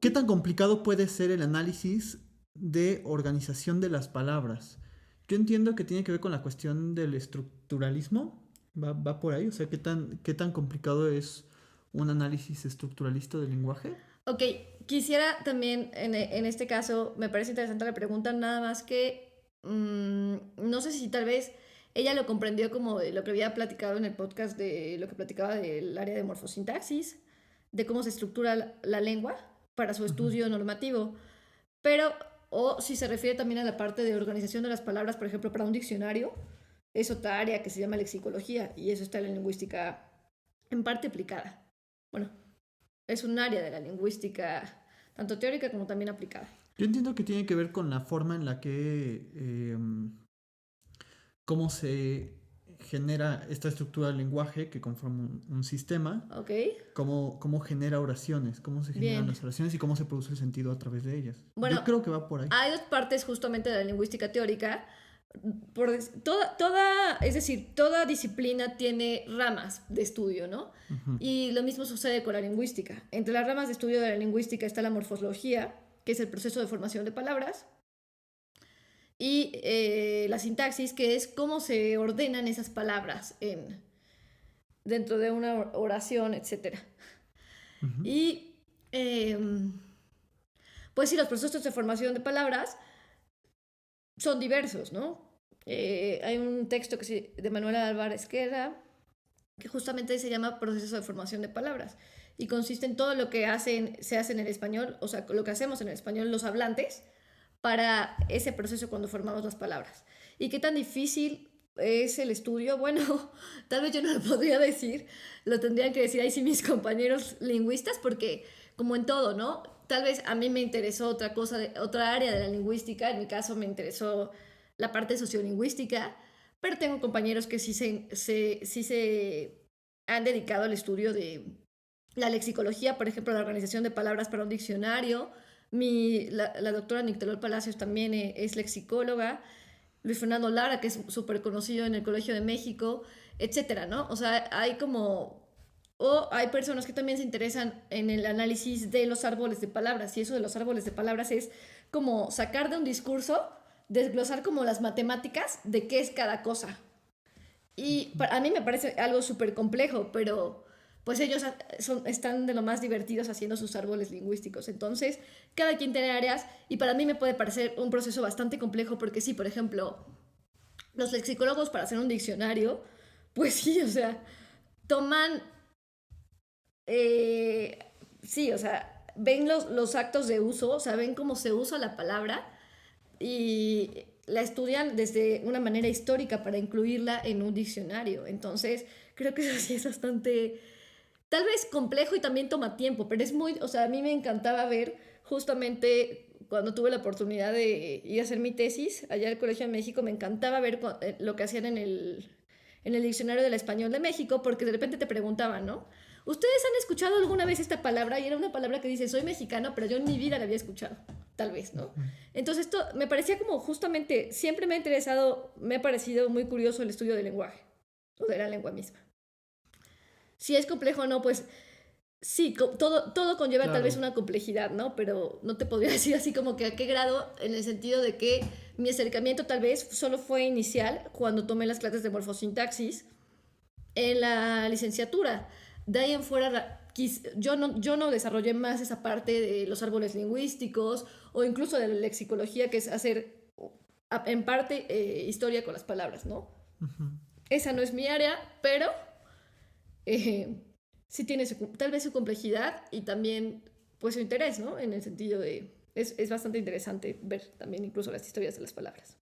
¿Qué tan complicado puede ser el análisis de organización de las palabras? Yo entiendo que tiene que ver con la cuestión del estructuralismo. Va por ahí. O sea, qué tan complicado es un análisis estructuralista del lenguaje? Ok, quisiera también, en este caso, me parece interesante la pregunta, nada más que no sé si tal vez ella lo comprendió como de lo que había platicado en el podcast de lo que platicaba del área de morfosintaxis, de cómo se estructura la lengua para su Ujú. estudio normativo, pero, o si se refiere también a la parte de organización de las palabras, por ejemplo, para un diccionario, es otra área que se llama lexicología y eso está en la lingüística en parte aplicada. Bueno, es un área de la lingüística, tanto teórica como también aplicada. Yo entiendo que tiene que ver con la forma en la que cómo se genera esta estructura del lenguaje que conforma un sistema, ¿Ok? cómo genera oraciones, cómo se generan Bien. las oraciones y cómo se produce el sentido a través de ellas. Bueno, Yo creo que va por ahí. hay dos partes justamente de la lingüística teórica. Es decir, toda disciplina tiene ramas de estudio, ¿no? Ujú. Y lo mismo sucede con la lingüística. Entre las ramas de estudio de la lingüística está la morfología, que es el proceso de formación de palabras, y la sintaxis, que es cómo se ordenan esas palabras dentro de una oración, etc. Ujú. Y eh, pues sí, los procesos de formación de palabras son diversos, ¿no? Hay un texto de Manuela Álvarez Queda que justamente se llama proceso de formación de palabras y consiste en todo lo que se hace en el español, o sea, lo que hacemos en el español los hablantes para ese proceso cuando formamos las palabras. ¿Y qué tan difícil es el estudio? Bueno, tal vez yo no lo podría decir, lo tendrían que decir ahí sí mis compañeros lingüistas, porque como en todo, ¿no? Tal vez a mí me interesó otra cosa, otra área de la lingüística, en mi caso me interesó la parte sociolingüística, pero tengo compañeros que sí se han dedicado al estudio de la lexicología, por ejemplo, la organización de palabras para un diccionario. La doctora Nictelol Palacios también es lexicóloga. Luis Fernando Lara, que es súper conocido en el Colegio de México, etcétera, ¿no? O sea, hay como... O hay personas que también se interesan en el análisis de los árboles de palabras, y eso de los árboles de palabras es como sacar de un discurso, desglosar como las matemáticas de qué es cada cosa. Y a mí me parece algo súper complejo, pero pues ellos están de lo más divertidos haciendo sus árboles lingüísticos. Entonces, cada quien tiene áreas y para mí me puede parecer un proceso bastante complejo porque sí, por ejemplo, los lexicólogos para hacer un diccionario, pues sí, o sea, toman, eh, sí, o sea, ven los actos de uso, o sea, ven cómo se usa la palabra y la estudian desde una manera histórica para incluirla en un diccionario. Entonces, creo que eso sí es bastante, tal vez complejo y también toma tiempo, pero es muy, o sea, a mí me encantaba ver justamente cuando tuve la oportunidad de ir a hacer mi tesis allá al Colegio de México, me encantaba ver lo que hacían en el diccionario del español de México, porque de repente te preguntaban, ¿no? ¿Ustedes han escuchado alguna vez esta palabra? Y era una palabra que dice, soy mexicano, pero yo en mi vida la había escuchado, tal vez, ¿no? Ujú. Entonces esto me parecía como justamente, siempre me ha interesado, me ha parecido muy curioso el estudio del lenguaje, o de la lengua misma. Si es complejo o no, pues sí, todo conlleva tal vez Claro. una complejidad, ¿no? Pero no te podría decir así como que a qué grado, en el sentido de que mi acercamiento tal vez solo fue inicial cuando tomé las clases de morfosintaxis en la licenciatura. De ahí en fuera, yo no desarrollé más esa parte de los árboles lingüísticos o incluso de la lexicología, que es hacer en parte historia con las palabras, ¿no? Ujú. Esa no es mi área, pero eh, sí tiene tal vez su complejidad y también pues su interés, ¿no? En el sentido de... Es bastante interesante ver también incluso las historias de las palabras.